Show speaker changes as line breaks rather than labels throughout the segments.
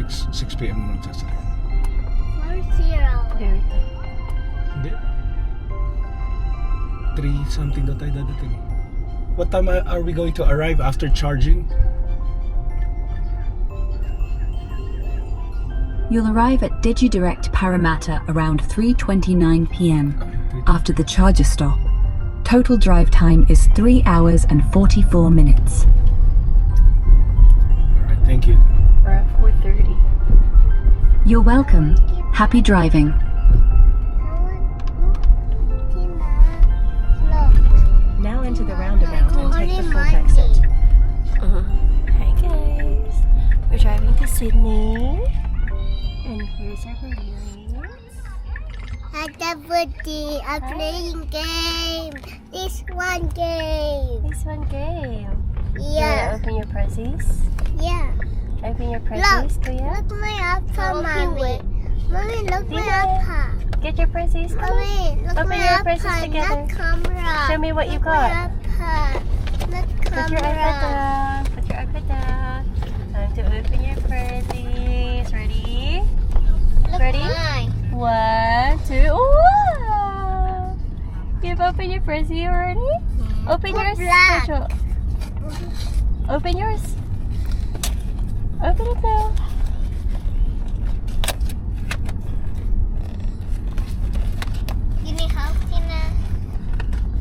6 p.m. naman sasakay.
40.
Hindi. 3 something daw tayo dadating. What time are we going to arrive after charging?
You'll arrive at DigiDirect Parramatta around 3:29 p.m. after the charger stop. Total drive time is 3 hours and 44 minutes.
Alright, thank you.
We're at 4:30.
You're welcome. Happy driving. Now enter the roundabout and take the fourth exit.
Hi guys. We're driving to Sydney. And here's our review.
At the booty, I'm playing game. This one game.
This one game.
Yeah.
Open your prezzies.
Yeah.
Open your prezzies, Kuya.
Look my appa, mommy. Mommy, look my
Dina.
appa.
Get your prezzies, go.
Mommy, look
Open
my
your
appa,
presents together.
not camera.
Show me what you
Look
got.
my appa, not
Put your iPad
camera.
down. Put your iPad down. Time to open your prezzies. Ready?
Look
Ready?
mine.
1, 2. Wow! You've opened your prezzie already? Open
Look
yours.
black.
Jojo. Open yours. Open it now.
You need help, Tina?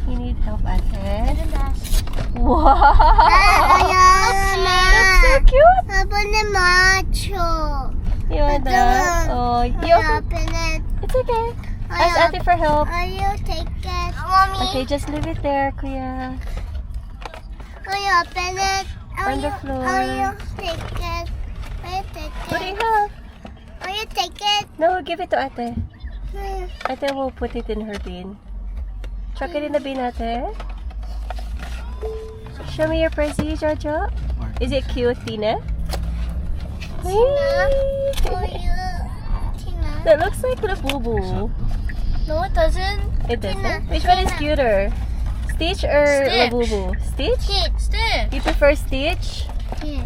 You need help, Ate.
Ayan
That's so cute.
Open the macho.
You want that? Oh, you open.
Open it.
It's okay. Ask Ate for help.
You take it. Mommy.
Okay, just leave it there, Kuya.
You open it.
On the floor.
You take it. You take
What do you
it.
have?
You take it.
No, give it to Ate. Ate will put it in her bin. Chuck it in the bin, Ate. Show me your prezzie, Jojo. Is it cute, Tina?
For
Whee!
you. Tina.
That looks like Labubu.
No, it doesn't.
It doesn't?
Tina,
Which one is
Tina.
cuter? Stitch or
Stitch.
Labubu? Stitch?
Stitch.
You prefer Stitch?
Yeah.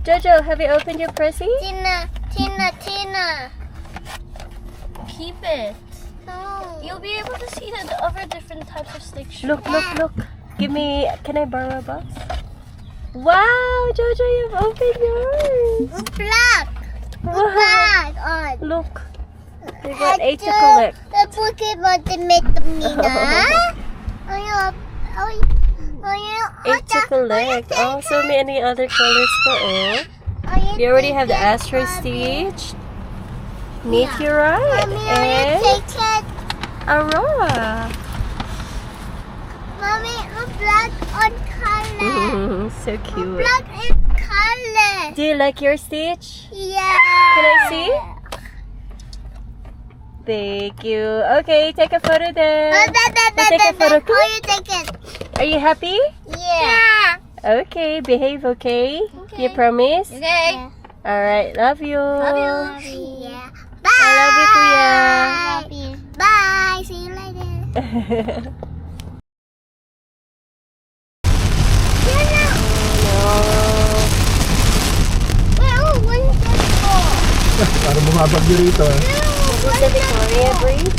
Jojo, have you opened your prezzie?
Tina. Keep it. No. You'll be able to see the other different types of Stitch.
Look. Give me, can I borrow a box? Wow, Jojo, you've opened yours.
Black.
Wow.
Black on.
Look, we got 8 to collect.
The Pokemon to make the Mina.
Eight to collect. Oh, so many other colors pa, oh. We already have the Astro Stitch, Meteorite, and
Take it.
Aurora.
Mommy, black on color.
So cute.
Black is color.
Do you like your Stitch?
Yeah.
Can I see? Thank you. Okay, take a photo then. We'll take a photo too.
You take it.
Are you happy?
Yeah.
Okay, behave, okay? You promise?
Okay.
Alright, love you.
Love you. Yeah. Bye.
I love you, Kuya.
Love you. Bye. See you later. Well, what's that for?
Para bumabagyo rito eh.
This is the Victoria Bridge.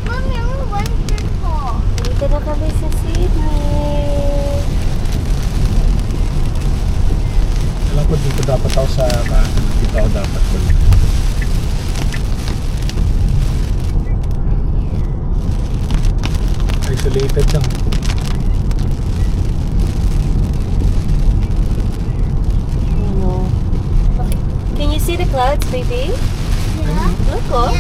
Mommy, what's that for?
Dito na kami sa Sydney.
Alam ko dito dapat ako sa dito ako dapat ko. Isolated lang.
Can you see the clouds, baby? Look, oh.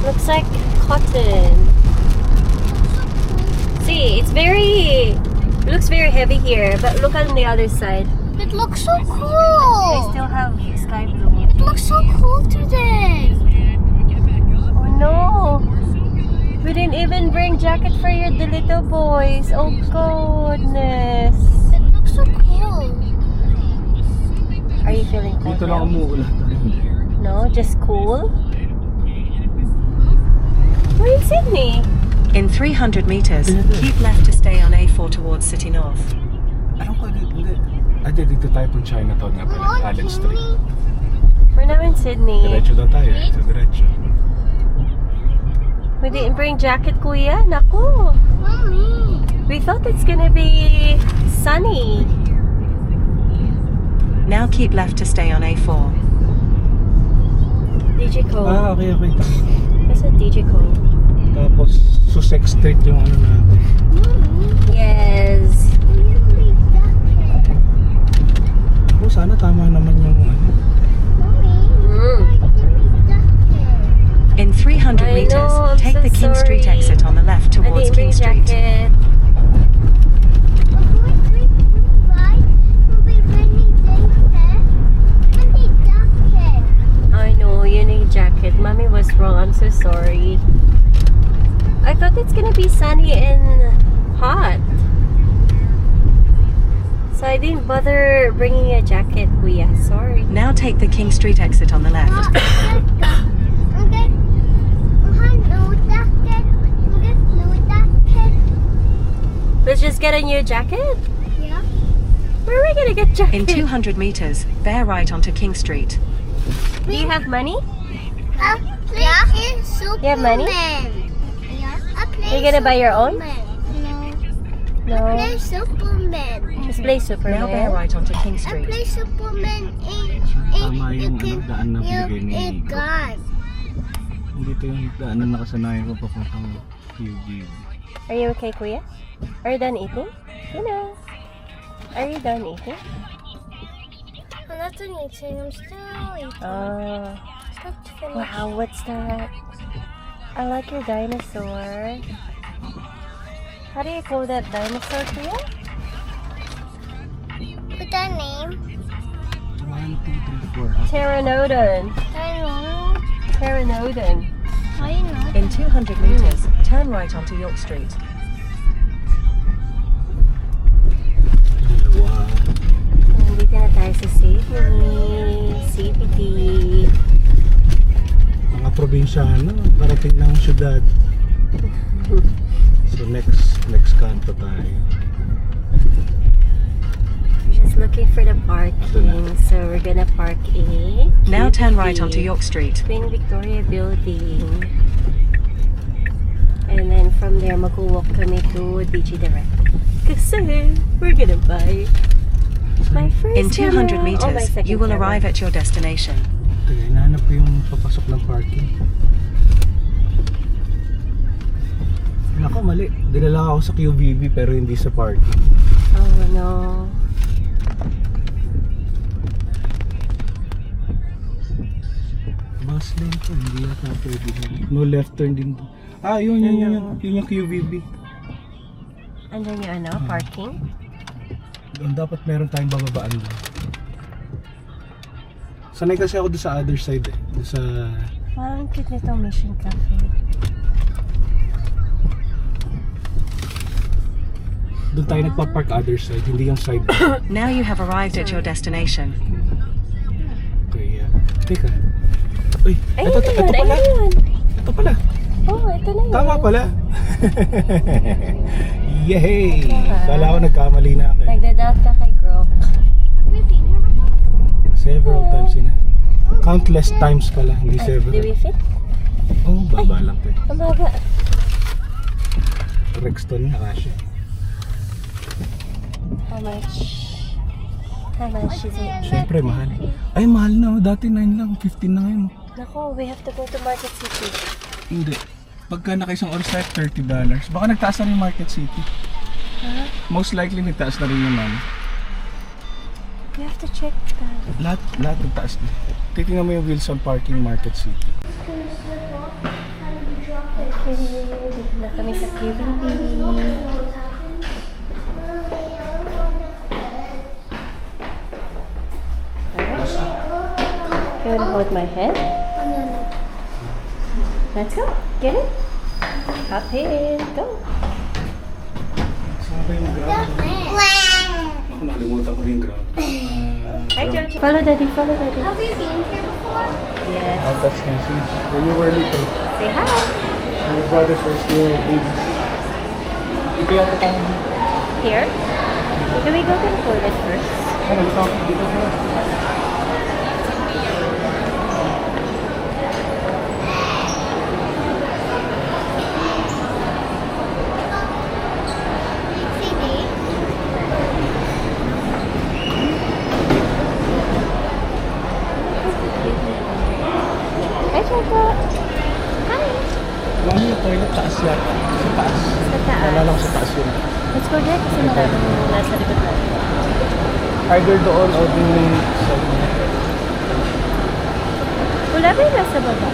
Looks like cotton. See, it looks very heavy here, but look on the other side.
It looks so
They
cool.
still have sky blue.
It looks so cool today.
Oh no! We didn't even bring jacket for the little boys. Oh goodness.
It looks so cool.
Are you feeling cold
Dito lang
now?
umuulan.
No, just cool. We're in Sydney.
In 300 meters, keep left to stay on A4 towards City North.
Ano ko hindi? Dito tayo pang Chinatown nga pala. Allen Street.
We're now in Sydney.
Diretso daw tayo. Diretso.
We didn't bring jacket, Kuya. Naku.
Mommy.
We thought it's gonna be sunny.
Now keep left to stay on A4.
DJ Cole.
Okay.
That's a DJ Cole.
Tapos, Sussex Street yung ano natin.
Yes.
Oh, sana tama naman yung ano.
In 300
I
meters,
know, I'm
take
so
the King Street
sorry.
exit on the left
I
towards
didn't bring
King Street.
jacket. I know, you need jacket. Mommy was wrong. I'm so sorry. I thought it's gonna be sunny and hot. So I didn't bother bringing a jacket, Kuya. Sorry.
Now take the King Street exit on the left.
Let's just get a new jacket?
Yeah.
Where are we gonna get jacket?
In 200 meters, bear right onto King Street.
Do you have money?
Yeah. Superman.
You have money?
Yeah.
Are you gonna buy your own?
No.
No.
Play Superman.
Just play
Now bear
Superman.
right onto King
I
Street.
play Superman
Tama
you
yung
can
daan na binigay ni
a
Nico.
gun.
Dito yung daan na nakasanayan ko papuntang QG.
Are you okay, Kuya? Are you done eating? You know. Are you done eating?
I'm not done eating. I'm still eating.
Oh.
It's not finished.
Wow, what's that? I like your dinosaur. How do you call that dinosaur, Kuya?
What's that name?
1, 2, 3, 4.
Pteranodon.
I know.
Pteranodon.
I know.
In 200 meters, turn right onto York Street.
Dalawa.
Nandito na tayo sa Sydney. CBD.
Mga probinsyano, parating ng syudad. So next kanto tayo.
Just looking for the parking. So we're gonna park in
Now turn right onto
QVB.
York Street.
Queen Victoria Building. And then from there, mag-walk kami to DG Direct. Kasi we're gonna buy my first
In 200
camera. Oh, my
meters,
second
you will
camera.
arrive at your destination.
Taga, hinahanap ko yung papasok ng parking. Nako, mali. Dinala ako sa QVB pero hindi sa parking.
Oh no.
Bus lane ko, hindi yata pwede. No left turn din. Yun yung QVB.
Andun yung ano, parking?
Doon dapat meron tayong bababaan doon. Sanay kasi ako doon sa other side eh. Doon sa...
Parang cute nitong Mission Cafe.
Doon tayo nagpa-park other side, hindi yung side.
Now you have arrived at your destination.
Okay, yeah. Teka. Uy,
Ayun
ito
yun,
pala.
ayun yun.
Ito pala.
Oh, ito na yun.
Tama pala. Yay!
Diba?
Kala ko nagkamali na ako.
Nagdadoubt ka kay Grok.
Several times yun. Countless times pala, hindi
Do
several.
we fit?
Oh, baba lang to.
Ang baba.
Rexton na kasi.
How much? How much is it?
Siyempre, mahal. Ay, mahal na. Dati 9 lang, 15 na ngayon.
Nako, we have to go to Market City.
Hindi. Pagka nakaisang oras tayo, $30. Baka nagtaas na rin yung Market City.
Huh?
Most likely nagtaas na rin yung money.
We have to check that.
Lahat nagtaas na. Titingnan mo yung Wilson Parking Market City.
Okay, dito na kami sa QVB. You wanna hold my head? Let's go. Get it? Hop in. Go.
Saan ba yung ground? Ako nakalimutan ko yung ground.
Hi, Georgie. Follow daddy. Follow daddy.
Have you been here before?
Yes.
That's nice. When you were little,
Say hi.
your brothers were still babies. Ito yata tayo.
Here? Can we go to the toilet first?
Ano, dito sila.
Hi, Choco. Hi.
Ano yung toilet? Taas yan. Sa taas.
Sa taas.
Nalala ko sa taas yun.
Let's go there kasi maraming nasa likod natin.
Either doon o dun sa...
Wala ba yung nasa baba?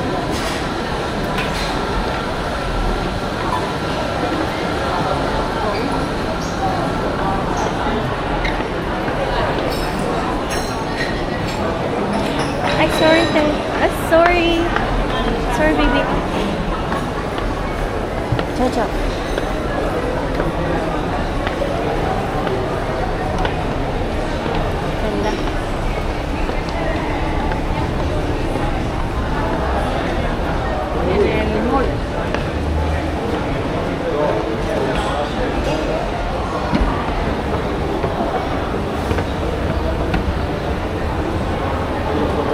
Ay, sorry, Tay. Sorry. Sorry, baby. Ciao, ciao. Ganda.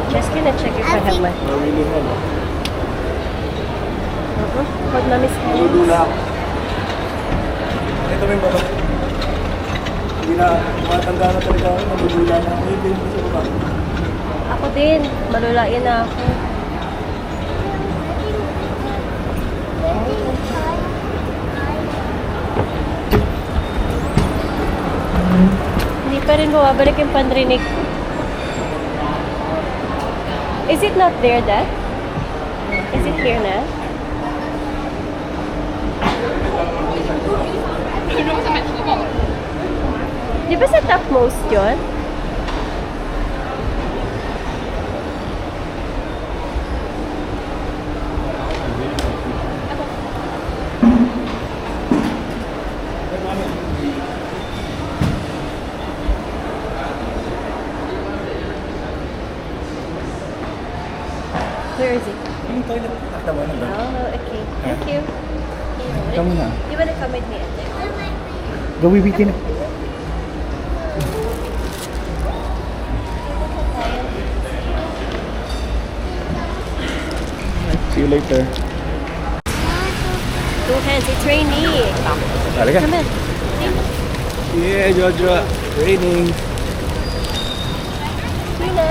Just gonna check if I have my...
Really ano.
Pag na-miss ka.
Dudula ako. Ito may baba. Hindi na, tumatanda na talaga ako. Nagdudula na ako. Hindi mo sa baba.
Ako din. Malulain na ako. Hindi pa rin bumabalik yung panrinig. Is it not there, Dad? Is it here na? Di ba sa topmost yun? Where is it?
Yung toilet, taktawa na ba?
Oh, okay. Thank you.
Ikaw na.
You wanna come with me, Ate?
Gawiwitin na. See you later.
Two hands, it's rainy.
Talaga?
Come in.
Yeah, Jojo. Raining.
Tina.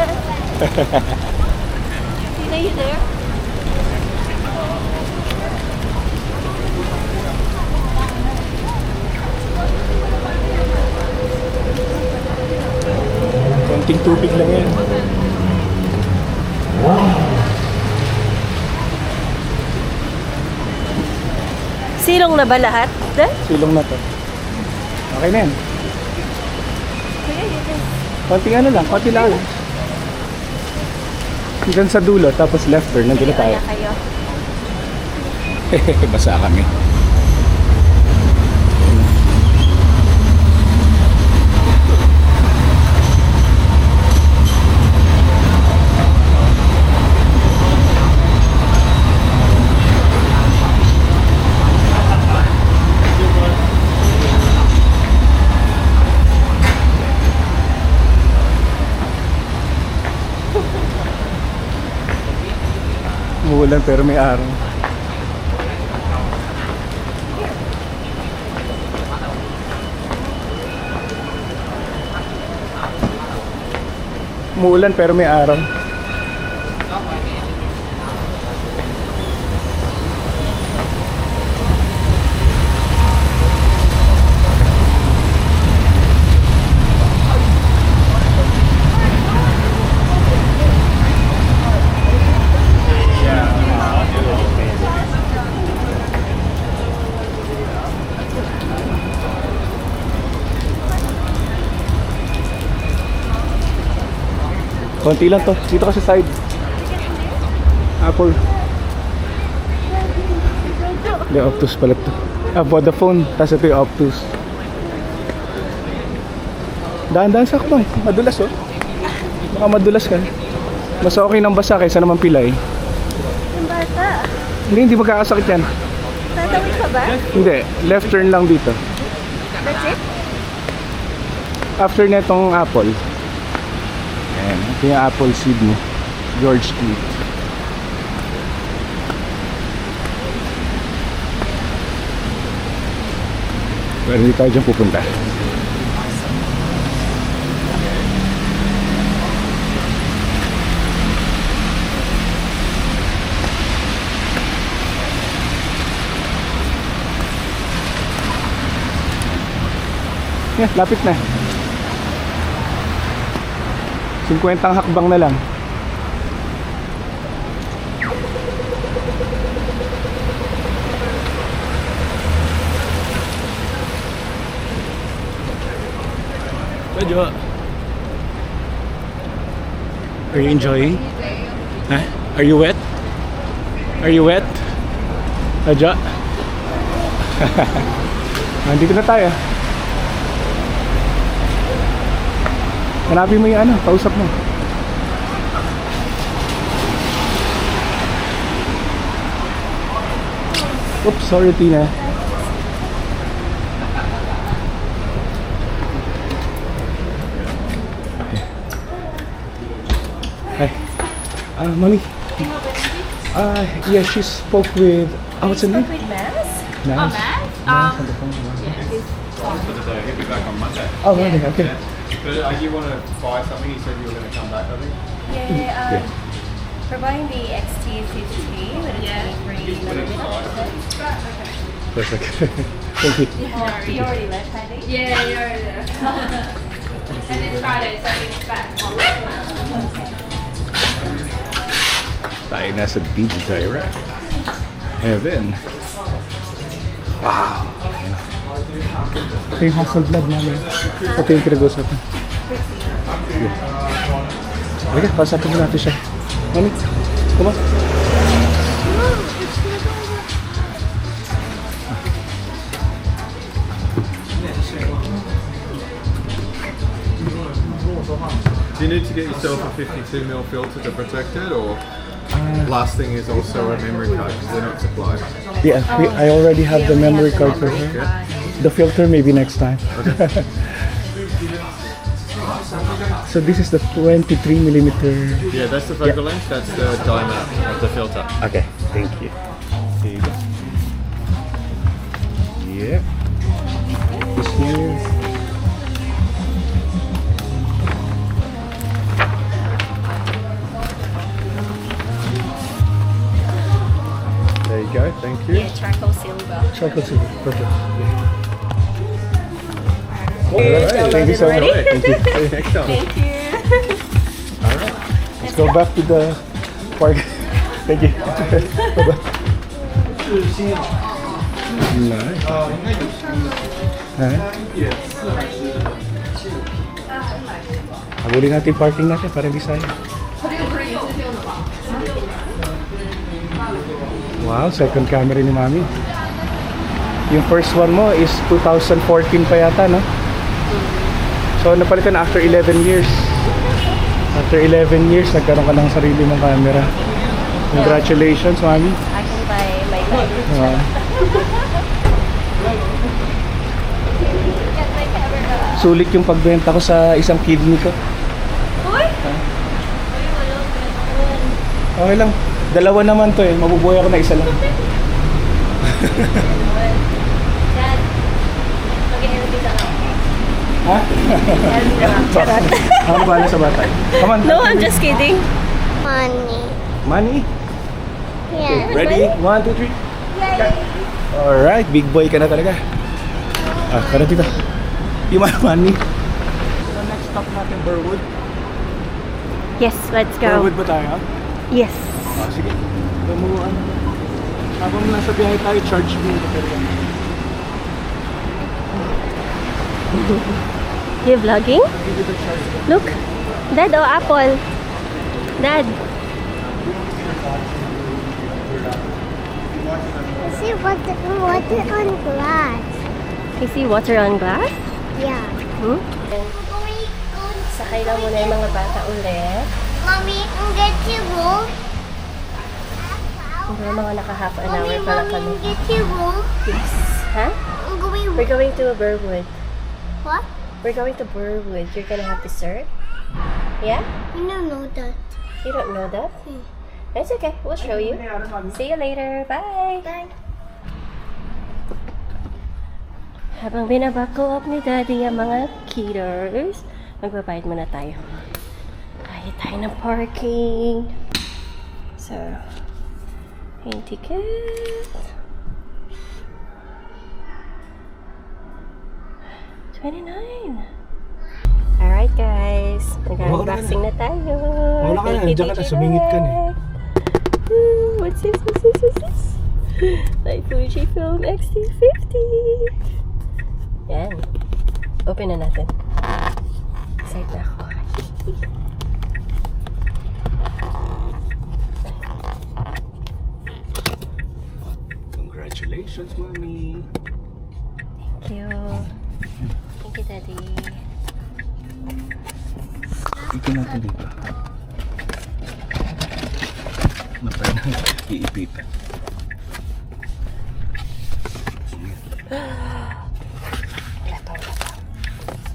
Tina, you there?
Konting tubig lang yan.
Silong na ba lahat? Dad?
Silong na to. Okay na yan.
Kuya, you can...
Konting ano lang, konti lang. Hanggang sa dulo, tapos left turn, nandun na tayo.
Kayo.
Basa kami. Umuulan pero may araw. Umuulan pero may araw. Konti lang to. Dito ka sa side. Apple. Hindi, Optus pala to. Vodafone. Tapos ito yung Optus. Dahan-dahan sa akbang. Madulas oh. Baka madulas ka. Mas okay nang basa kaysa naman pilay.
Yung bata.
Hindi magkakasakit yan.
Tatawid ka ba?
Hindi. Left turn lang dito.
That's it?
After netong Apple, Ayan, ito yung Apple Sydney, George Street. Pero hindi tayo dyan pupunta. Yeah, lapit na. 50 hakbang na lang. Medyo. Are you enjoying? Huh? Are you wet? Are you wet? Medyo. Nandito na tayo. Hanapin mo yung ano, kausap mo. Oops, sorry Tina. Hi. Mommy. Yeah, she spoke with. What's her name?
With Mass?
Naz. Naz on the phone.
He'll be back on Monday.
Oh, Monday. Okay.
But you want to buy something? You said you were going to come back, I think.
Yeah, we're buying the XT50 with a 23mm.
Perfect. Thank you.
You already left, Heidi?
Yeah, you're already there. And it's Friday, so it's back.
Tayo nasa beach direct. Heaven. Wow. Ito yung hustle vlog namin. Ito yung pinag-usapan. Halika, pasapin mo natin siya. Mami, come on.
Do you need to get yourself a 52mm filter to protect it, or last thing is also a memory card because they're not supplied?
Yeah, I already have the memory card for her. The filter maybe next time. So this is the 23mm.
Yeah, that's the focal length. That's the diameter of the filter.
Okay, thank you. Here you go. Yeah. This here. There you go, thank you.
Yeah, charcoal silver.
Charcoal silver, perfect. Alright, thank you so much. Thank you.
Next time.
Thank you.
Let's go back to the park. Thank you. Bye-bye. Nice. Habulin natin yung parking natin para hindi sayang. Wow, second camera ni Mami. Yung first one mo is 2014 pa yata, no? So napalitan na after 11 years. After 11 years, nagkaroon ka ng sarili mong camera. Congratulations, Mami.
I can buy my bike.
Sulit yung pagbenta ko sa isang kidney ko. Okay lang. Dalawa naman to eh. Mabubuhay ako na isa lang.
Dad, mag-i-help ka lang.
Ha?
Charot.
Ako ba na sa batay? Come on.
No, I'm just kidding.
Money.
Money?
Yeah.
Ready? 1, 2, 3. Alright, big boy ka na talaga. Kara dito. Yung money. So next stop natin, Burwood.
Yes, let's go.
Burwood ba tayo?
Yes.
Sige. Lumuan. Habang nasa biyahe tayo, charge me.
You vlogging? Look. Dad, oh, apple. Dad.
See water on glass.
You see water on glass?
Yeah.
Hmm? Sakay lang muna yung mga bata ulit.
Mommy, I'm get you room.
Mga naka-half an hour pa lang kami.
Get you room.
Yes. Ha?
I'm going.
We're going to Burwood.
What?
We're going to Burwood. You're gonna have dessert? Yeah?
I don't know that.
You don't know that? It's okay. We'll show you. See you later. Bye!
Bye.
Habang binaback-up ni Daddy ang mga kiddos, magbabayad muna tayo. Bayad tayo ng parking. So, yung ticket. 29. Alright guys, mag-unboxing na tayo.
Wala ka na, nandiyan ka na, sumingit ka na.
What's this? What's this? My Fujifilm X-T50. Yan. Open na natin. Excited na ako.
Congratulations, Mommy.
Thank you. Thank you, Daddy.
Ito natin dito. Napay na iipitan.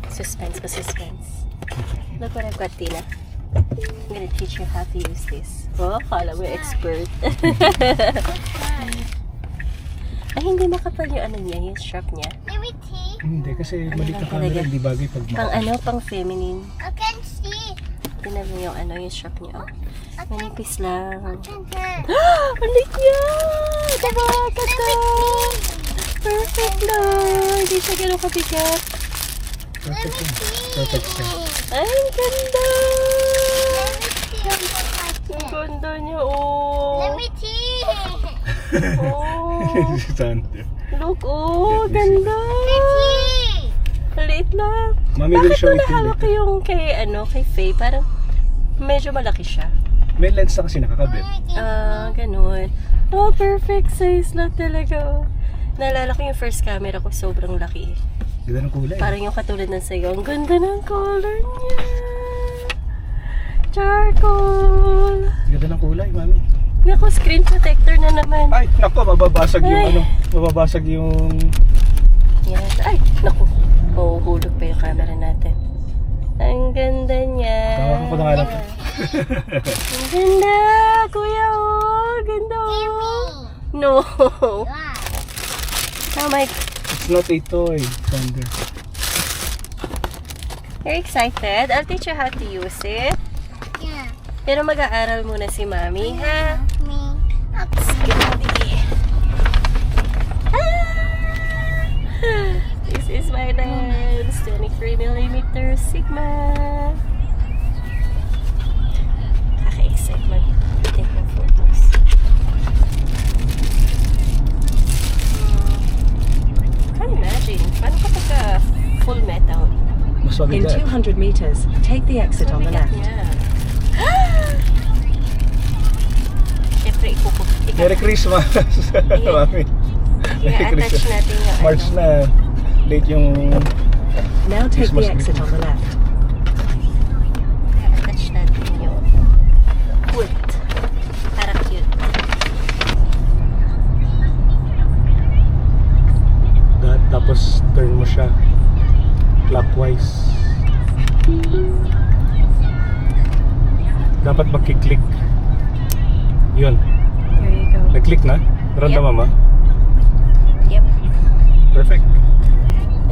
Suspense. Look what I've got, Tina. I'm gonna teach you how to use this. Oh, kala mo expert. Ay, hindi makapal yung ano niya, yung strap niya.
Let me see.
Hindi, kasi maliit na
lang
camera,
talaga.
hindi bagay pag
Pang feminine.
I can see.
Tingnan mo yung ano, yung strap niya. Oh. Manipis lang.
Can hurt.
Ang lit niya! Diba? Ganda! Perfect na! Hindi siya ganun kabigat.
perfect yun. Perfect siya.
Ay, ang ganda!
Let me see.
Ang ganda niya, oh!
Let me see.
Oh!
Si Sander.
Look, oh!
Let me see.
Ganda!
Let me see.
Maliit lang.
Mommy will
Bakit
show
mo
it to you
nahawak
later.
yung kay Faye? Parang medyo malaki siya.
May lens na kasi nakakabit.
Ganun. Oh, perfect size lang talaga, oh. Naalala ko yung first camera ko, sobrang laki.
Ganda ng kulay.
Parang yung katulad ng sa'yo. Ang ganda ng color niya. Charcoal.
Ganda ng kulay, Mami.
Naku, screen protector na naman.
Ay, nako, mababasag yung
Ay.
ano. Mababasag yung...
Yan. Ay, naku. Hulog pa yung camera natin. Ang ganda niya.
Tawakan ko na nga lang.
Ang ganda, kuya, oh. Ganda, oh. No. Oh my...
It's not a toy, Sander.
You're excited? I'll teach you how to use it.
Yeah.
Pero mag-aaral muna si Mami, ha?
Me.
Grabe. This is my lens. 23mm Sigma. Kaka-excite mag-take ng photos. Can't imagine. Paano kapag full metal?
Mas
In
mabigat.
200 meters, take the exit on the
Mabigat
left.
niya. Siyempre,
Merry Christmas, Mami. Merry
i-attach
Christmas.
natin yung
March
ano.
na. Late yung...
Now take
Christmas
the exit on the left.
I-attach natin yung wood. Para cute.
Tapos turn mo siya clockwise. Dapat magkiklik. Yun.
There you go.
Nag-click na? Random,
Yep.
Mama?
Yep.
Perfect.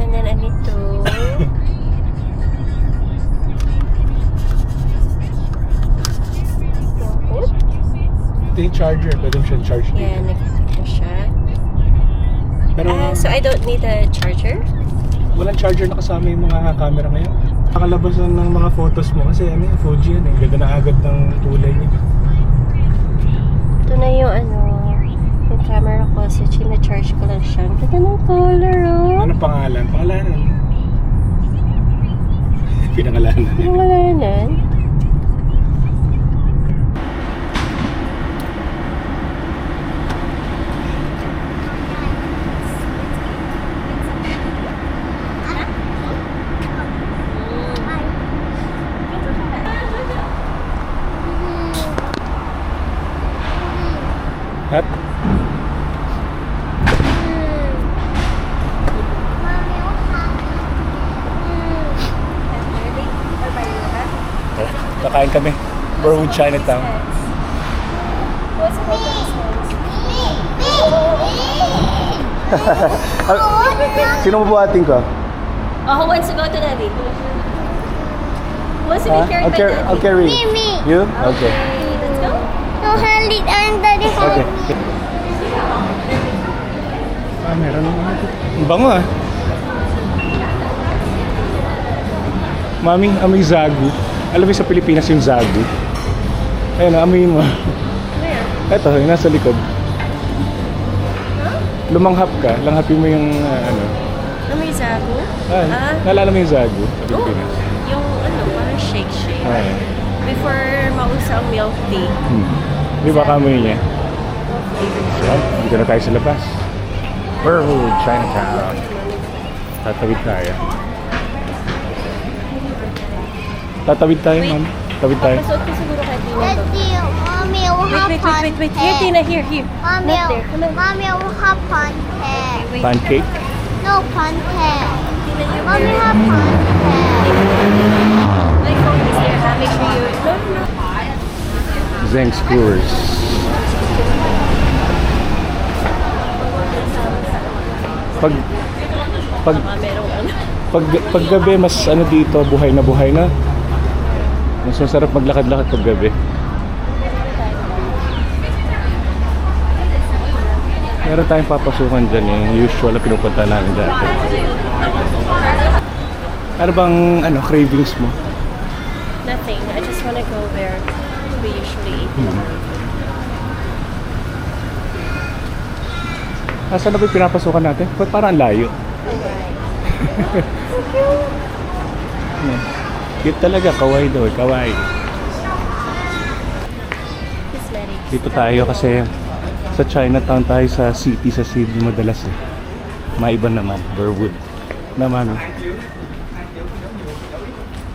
And then I need to... yung hood.
Ito yung charger. Pwede mo siya charge dito.
Yeah, nag-click na siya.
Pero
So I don't need a charger?
walang charger na kasama yung mga camera ngayon. Nakalabas na ng mga photos mo kasi ano yung Fuji yan eh. Ganda na agad ng kulay niya.
Ito na yung ano, yung camera ko. So china-charge ko lang siya. Ang ganda ng color, oh.
Ano pangalan? Pangalanan. Pinangalanan.
Ano wala yan?
At
Mommy, what happened?
Kakain kami. Burwood Chinatown.
What's the point of this
Sino mabuhating ko?
Oh, who wants to go to daddy? Who wants to be carried by daddy?
I'll carry you.
Me.
You? Okay.
Let's go.
No, hold it and daddy hold
Okay.
me.
Meron naman. Ang bango ah. Mami, amoy zagu. Alam mo sa Pilipinas yung zagu? Ayun, amoyin mo.
Where?
Eto, yung nasa likod. Lumanghap ka, langhapin mo yung ano.
Amoy zagu?
Naalala mo yung zagu sa Pilipinas?
Yung parang shake.
Ay.
Before mausa ang milk tea.
Di ba kamoy niya? So, dito na tayo sa labas. Burwood, Chinatown. Tatawid tayo. Tatawid tayo,
Wait.
ma'am. Tawid tayo.
Papasuot ko siguro kay Tina to.
Daddy, mommy will have
Wait. Here, Tina. Here.
Mommy,
Not there. Come on.
mommy will have pancake.
Wait.
Pancake.
No pancake.
Tina, you're
Mommy
there.
have pancake.
My phone is there. Make sure you... No.
Zeng's Brewers. Pag gabi mas ano dito, buhay na. Mas masarap maglakad-lakad pag gabi. Meron tayong papasukan dyan yung usual na pinupunta namin dati. Ano bang cravings mo?
Nothing. I just want to go where we usually eat.
Saan na ba yung pinapasukan natin? Ba't parang layo? Cute talaga, kawaii daw, kawaii.
Cosmetics.
Dito tayo kasi sa Chinatown tayo sa city, sa Sydney madalas eh. Maiba naman, Burwood. Naman.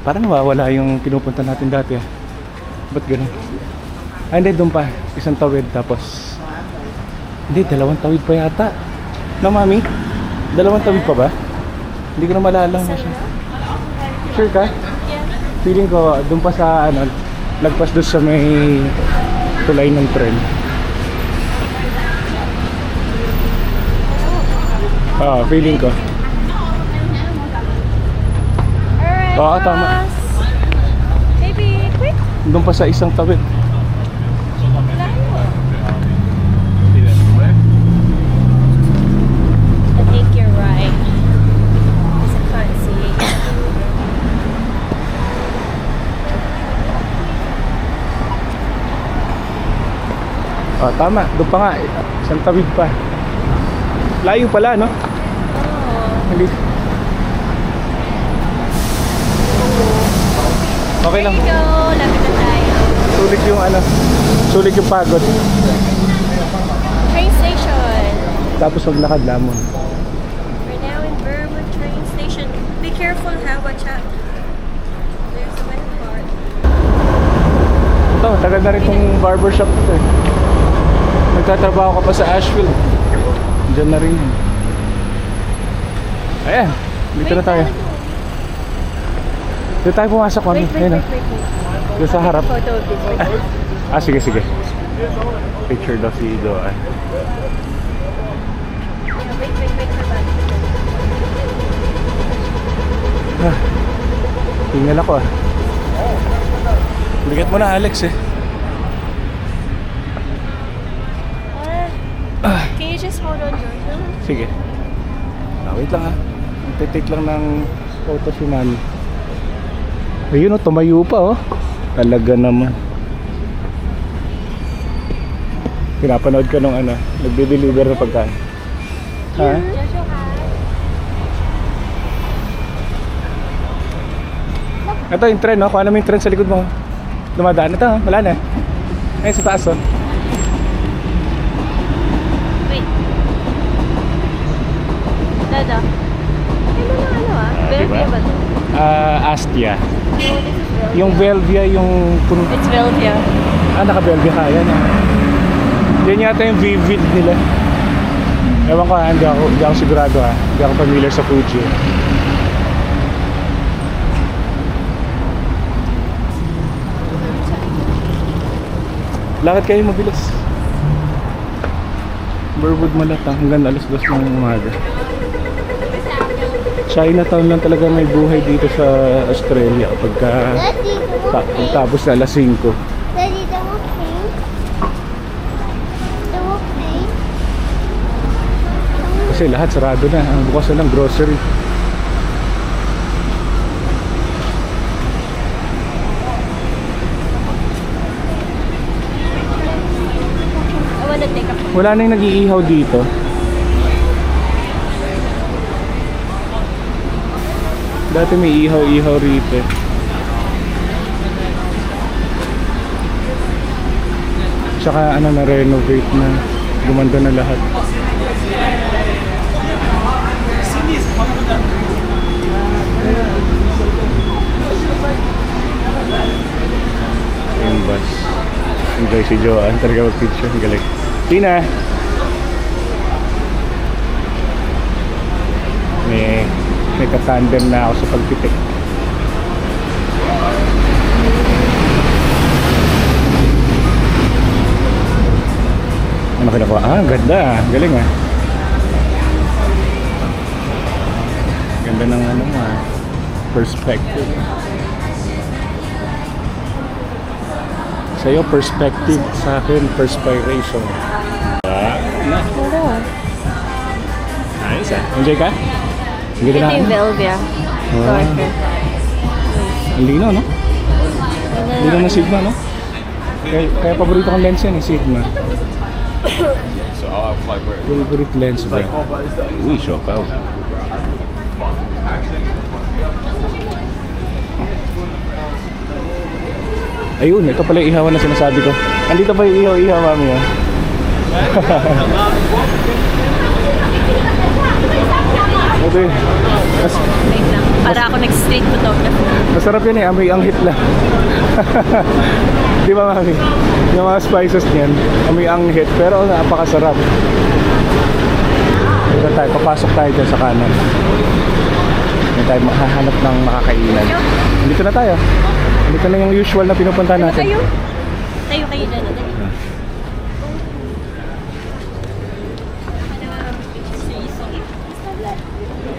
Parang nawawala yung pinupunta natin dati ah. Ba't ganun? Hindi, doon pa. Isang tawid tapos... Hindi, 2 tawid pa yata. No, mami? 2 tawid pa ba? Hindi ko na malala. Sure ka? Feeling ko, doon pa sa lagpas doon sa may tulay ng tren. Feeling ko.
Alright,
Oo, tama.
Ross. Baby, quick.
Doon pa sa isang tawid.
I think you're right. Because I can't see.
Tama. Doon pa nga. Isang tawid pa. Layo pala, no? Hindi. Okay lang.
There you go. Lapit na tayo.
Sulit yung pagod.
Train station.
Tapos maglakad lamon.
We're now in Burwood train station. Be careful, ha? Watch out. There's a wet part.
Ito, tagal na rin itong barbershop ito eh. Nagtatrabaho ka pa sa Ashfield. Diyan na rin. Ayan, dito na tayo. Dito tayo pumasok kami. Ayan, dito sa harap.
Photo of this one.
Sige. Picture daw si Ido.
Wait for that.
Tingnan ako ah. Bigat mo na, Alex eh.
Can you just hold on, Jordan?
Sige. Wait lang ah. Take lang ng photo si Mami. Ayun oh, tumayo pa oh. Talaga naman. Pinapanood ka nung nagde-deliver ng pagkain. Ha? Ito yung tren no? Kung ano yung tren sa likod mo. Dumadaan. Ito oh, wala na. Ay sa taas oh.
Wait. Dada. Ano na
Diba?
Velvia ba to?
Astia.
No, this is Velvia.
Yung Velvia, yung...
It's Velvia.
Naka-Velvia ka. Yan ah. Yan yata yung Vivid nila. Ewan ko ha, hindi ako sigurado ha. Hindi ako familiar sa Fuji. Lakad kayo mabilis. Burwood Malatang hanggang alas 2 ng umaga. Chinatown lang talaga may buhay dito sa Australia pagka
Daddy,
tapos na alas 5.
Daddy, the okay? The okay?
Kasi lahat sarado na. Ang bukas na lang grocery.
I wanna take a
Wala na yung nag-iihaw dito. Dati may ihaw-ihaw rito. Tsaka ano, na-renovate na. Gumanda na lahat. Yung bus. Enjoy si Joanne. Talaga mag-picture. Ang galing. Tina! May katandem na ako sa pagpitik. Ano kinukuha? Ang ganda. Galing ah. Ganda ng ano mo ah. Perspective. Sa'yo perspective, sa akin perspiration. Nice ah. Enjoy ka? Ang ganda
Ito
na.
yung Velvia. Darker.
Ang linaw, no? Linaw ng Sigma, no? Kaya paborito kong lens yan, eh, Sigma.
So I'll have like where
Favorite lens ba? Uy, shock out. Ayun, ito pala yung ihawan na sinasabi ko. Andito pa yung ihaw-ihaw, mami, oh. Ito yun.
Wait lang. Para ako nag-street photography.
Masarap yan eh, amoy anghit lang. Di ba, mami? Yung mga spices niyan, amoy anghit, pero napakasarap. Ito tayo, papasok tayo dyan sa kanan. Hindi tayo makahanap ng makakainan. Dito na tayo. Dito na yung usual na pinupunta natin.
Tayo kayo dyan. Dali.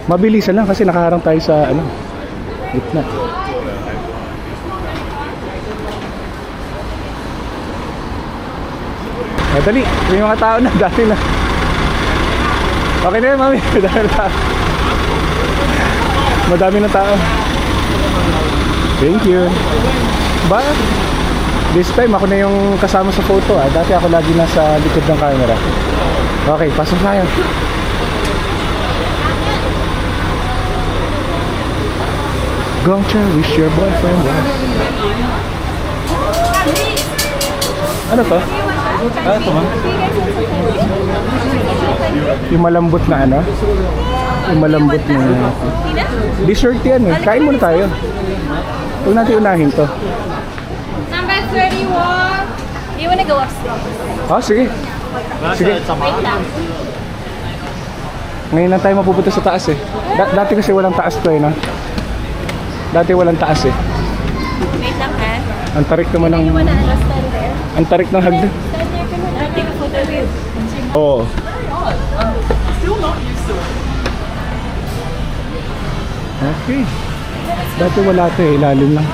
Mabilisan lang kasi nakaharang tayo sa ano, gitna. Dali, may mga tao na, dati na. Okay na yun, mami. Madami na tao. Madami na tao. Thank you. Ba? This time ako na yung kasama sa photo ah. Dati ako lagi nasa likod ng camera. Okay, pasok tayo. Gongcha, wish your boyfriend was. Ano to? Ah, ito man. Yung malambot na ano? Yung malambot na dessert yan eh. Kain muna tayo. Huwag natin unahin to.
Number 31.
You wanna go upstairs?
Oh, sige. Sige.
Wait lang.
Ngayon lang tayo mapupunta sa taas eh. Dati kasi walang taas to eh, no? Dati walang taas eh.
Wait lang ha.
Ang tarik naman ng...
You wanna stand there?
Ang tarik ng hagdan.
Stand there ka muna. I'll take a photo of you.
Oo. Okay. Dati wala to eh, ilalim lang.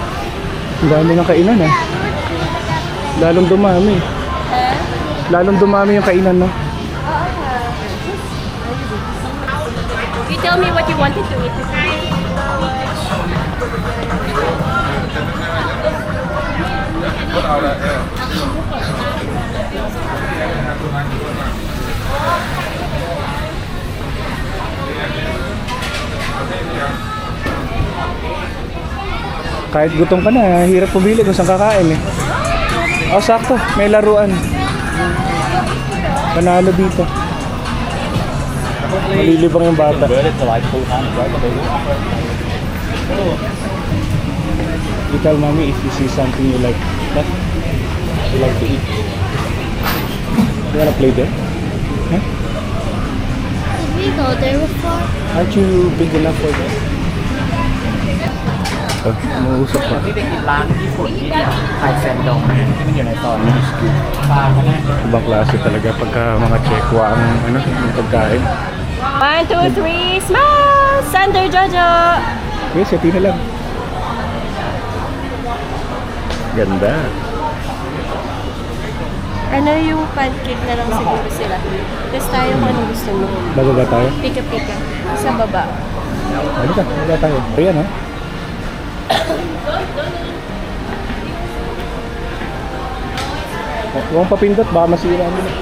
Ang dami ng kainan eh. Lalong dumami. Lalong dumami yung kainan, no?
You tell me what you wanted to eat.
Kahit gutom ka na, hirap pumili kung saan kakain eh. Oh, sakto. May laruan. Panalo dito. Malilibang yung bata. You tell mommy if you see something you like. That you like to eat. You wanna play there? Huh?
Did we go there before?
Aren't you big enough for that? ito. Umuusap pa.
ที่ไปกินร้านญี่ปุ่นที่ไทยแซนดงที่มันอยู่ในซอยปลาก็ได้
Ibang klase talaga pagka mga Chekwa ang ano, yung pagkain.
1, 2, 3, smile! Sander Jojo!
Okay, seti na lang. Ganda.
Ano yung pancake na lang siguro sila? Tapos tayo kung anong gusto mo.
Bababa tayo.
Pika-pika. Sa baba.
Ano ka? Bababa tayo. Ayan ha. Huwag papindot, baka masira mo na.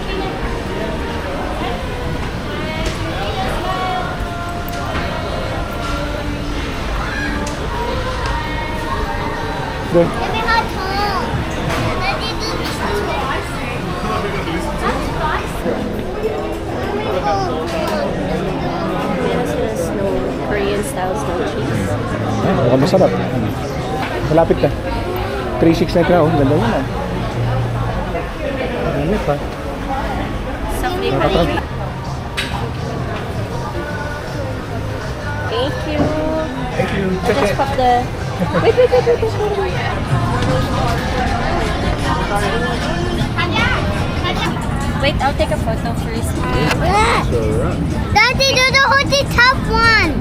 Doon.
Give me hot tongue. Daddy, do this
Meron sila snow, Korean style snow cheese.
Ah, mukhang masarap. Malapit ka. 3.6 na ito. Oh, ganda yun ah. Ano pa?
Sakli pa rin. Thank you.
Thank you.
Just pop the... Wait. Wait, I'll take a photo first.
Daddy, do the hoodie top one.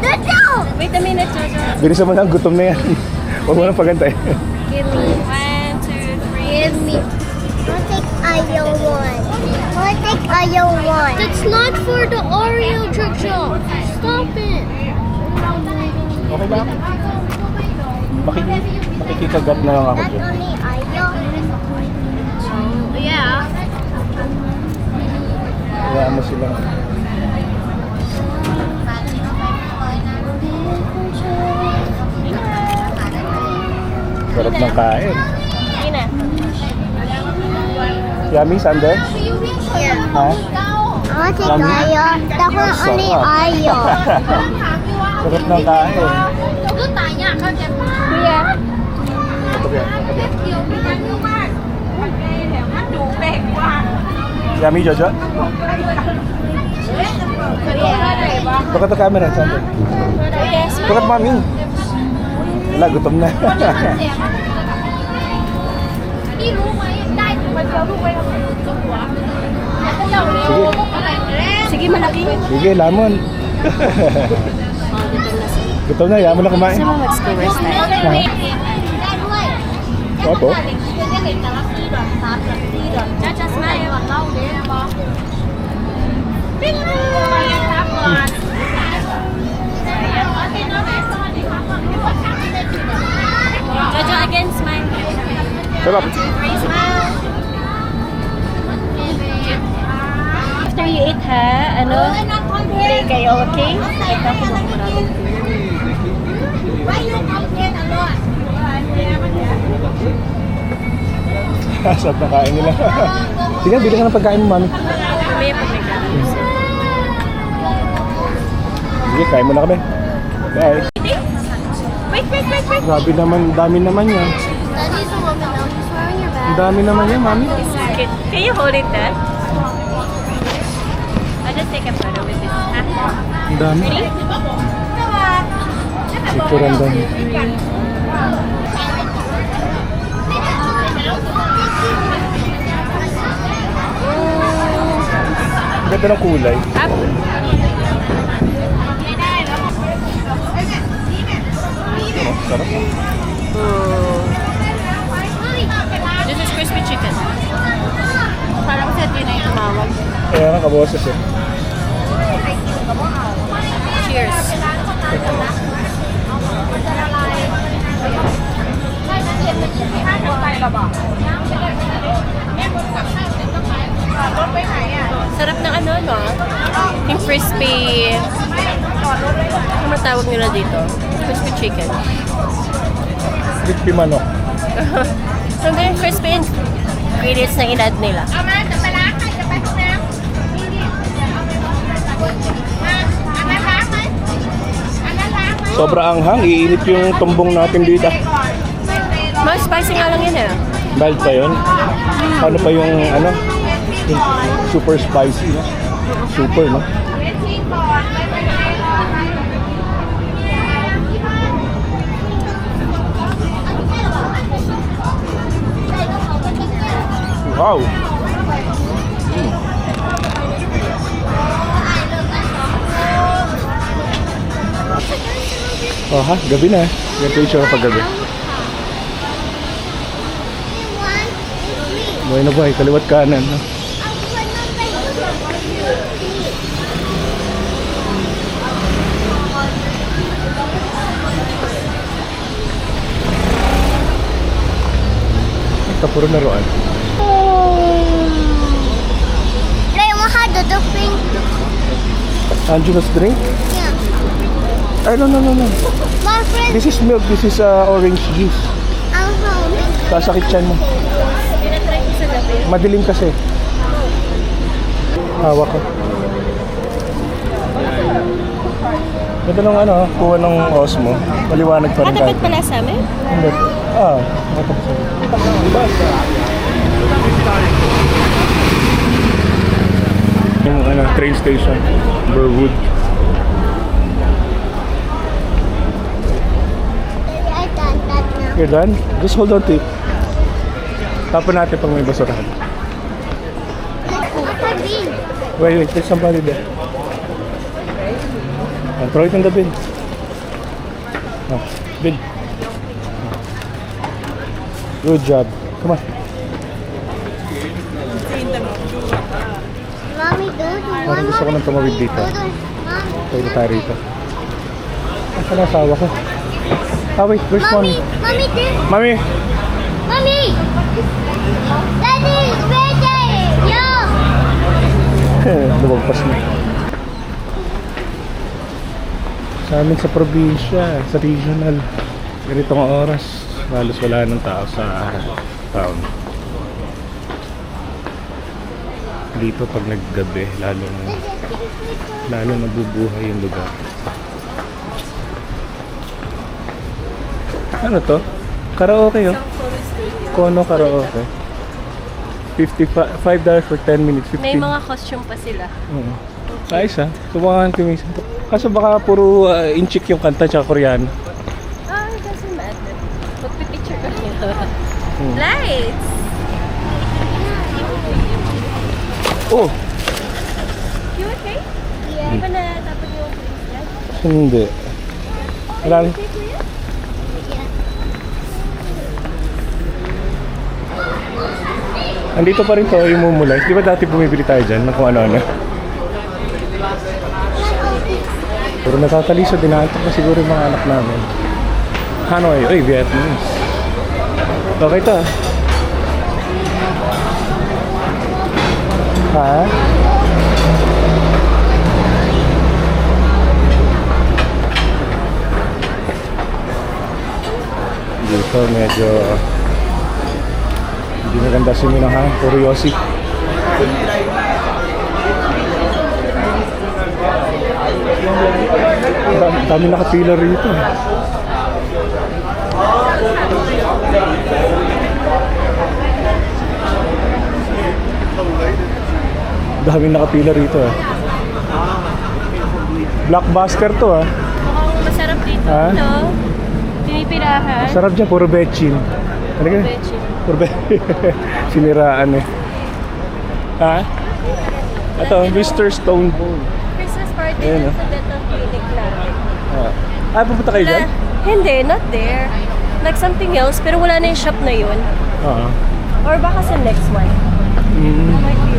Dodo!
Wait a minute, Jojo.
Bilisan mo na, gutom na yan. Huwag mo nang pagantay.
Give me 1, 2, 3.
Give me. I'll take Oreo one. I'll take Oreo one.
That's not for the Oreo, Jojo. Stop it.
Okay lang. Makikikagat na lang ako
Not
dyan.
only Oreo.
Yeah.
Kaya mo sila. Sarap ng kain.
Sige na.
Yummy, Sander?
Yeah.
Ha?
I'll take
Yummy?
Oreo. That one only
Sarap.
Oreo.
Sarap ng kain.
Kuya.
Ito kaya. Yummy, Jojo? Look at the camera, Sander.
Yes.
Look at mommy. Wala, gutom na.
พี่รู้ไหมได้มันเจอลูกไว้ทำไมจุกหัวเจ้าเร็ว
Sige, malaki.
Sige, lamon. Gutom na, yaman na kumain.
Gusto mo mag-schoolers tayo?
Opo.
Jojo, smile.
Jojo, again, smile.
Sarap.
After you eat, ha? Ano? Play kayo, okay? Ito ako maraming
Sarap na kain nila. Sige, bili ka ng pagkain mo, mami.
May pagkakas.
Sige, kain mo na kami. Bye.
Wait.
Grabe naman, dami naman yan.
Daddy's a woman now. He's wearing your
Ang
bag.
dami naman yan, mami.
Can you hold it there? I'll just take a photo with this.
Ang dami. Picture ang dami. Ganda ng kulay.
Up.
Sarap.
This is crispy chicken. Parang sa din ay tumawag.
Kaya nga kaboses eh.
Cheers. Sarap ng ano, no? Yung crispy... Ano tawag nila dito? Crispy chicken.
Crispy manok.
Hindi yung crispy ingredients na inad nila.
Sobra anghang, iinit yung tumbong natin dito.
Mas spicy nga lang yun eh.
Mild pa yun. Ano pa yung ano? Yung super spicy, no? Super, no? Wow! Oh ha, gabi na. Ganito yung tsura pag gabi. Buhay na buhay, kaliwat kanan. No? Ito puro laruan.
Play mo ha, the pink.
Anju must drink?
Yeah.
Ay, no.
My friend,
This is milk, this is orange juice.
I'm home.
Sasakit tiyan mo.
Tinatry ko sa gabi.
Madilim kasi. Hawak ko. Ito nung ano, kuha ng Osmo. Maliwanag pa rin
Katapat
kahit.
pala sa amin?
Hindi. Katapat sa yung ano, train station. Burwood.
I done that now.
You're done? Just hold on to it. Tapon natin pag may basurahan.
What a bin.
Wait, there's somebody there. Throw it in the bin. Bin. Good job. Come on.
Mommy, don't you
Parang gusto ko nang tumawid dito.
Mommy,
Pwede tayo rito. Asa na asawa ko? Wait, where's mommy?
Mommy, this.
Mommy!
Mommy! Daddy is ready! Yo!
Lumagpas na. Sa amin sa probinsya, sa regional, ganitong oras, halos wala ng tao sa town. Dito pag naggabi, lalo nabubuhay yung lugar. Ano to? Karaoke yun? Kono karaoke. $55 for 10 minutes. 15.
May mga costume pa sila.
Ayos ha. Subukan ko minsan. Kaso baka puro inchik yung kanta tsaka Koreano.
It doesn't matter. Magpipicture ka niya. Lights!
Oh!
You okay? Yeah. Di ba natapon yung place dyan?
Hindi. Wala.
Okay, kuya?
Andito pa rin to, yung Mumulay. Di ba dati bumibili tayo dyan ng kung ano-ano? Pero natatalisa din natin pa siguro yung mga anak namin. Hanoi, oy, Vietnamese. Okay to ah. Ha? Dito medyo hindi maganda siminahan, puro yosi. Dami nakapila rito. Dami nakapila rito eh. Blockbuster to ah.
Mukhang masarap dito,
Ha?
no? Pinipilahan.
Sarap dyan, puro betchin. Ano ka?
Betchin.
Puro siniraan eh. Ha? Ito, Mr. Stone Bowl.
Christmas party
Ayan,
na sa dental clinic natin.
Pupunta kayo dyan?
Hindi, not there. Like something else, pero wala na yung shop na yun.
Oo.
Or baka sa next one. Might be.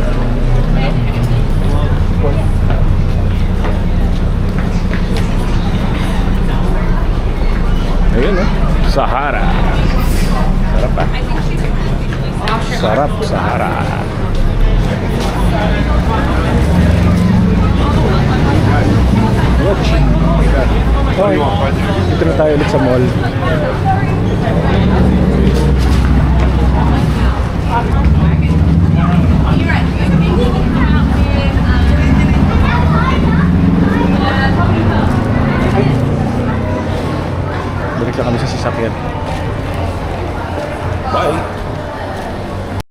Ayun eh. Sahara. Sarap ah. Sarap Sahara. Okay. Dito na tayo ulit sa mall. Balik na kami sa sasakyan. Bye!